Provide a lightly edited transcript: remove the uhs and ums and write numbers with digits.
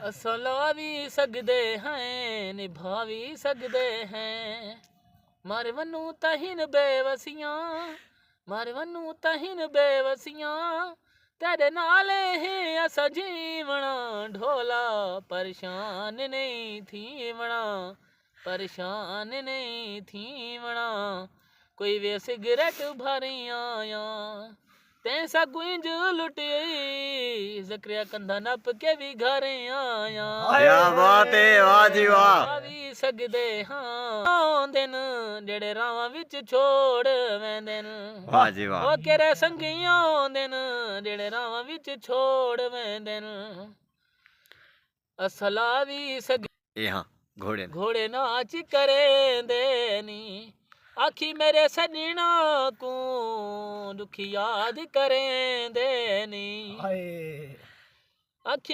असला भी सकदे हैं निभा भी सकदे हैं मारे वनू तहिन बेवसियां मारे वनू तहिन बेवसियां तेरे नाले ही असा जीवना ढोला परेशान नहीं थीवना परेशान नहीं थीवना कोई वे सिगरेट भरी आया तैसा गुंज लुटी ज़करिया कंधा नप के भी घर आया क्या बात है वाह जी वाह भी सकदे हाँ दिन जेड़े रावां विच छोड़ वेंदे न वाह जी वाह ओ केरे संगियां दिन जेड़े रावां विच छोड़ वेंदे न असला भी सग यहाँ घोड़े घोड़े नाच करेंदे नी आखी मेरे सजना को दुख याद करेंदे नी आखी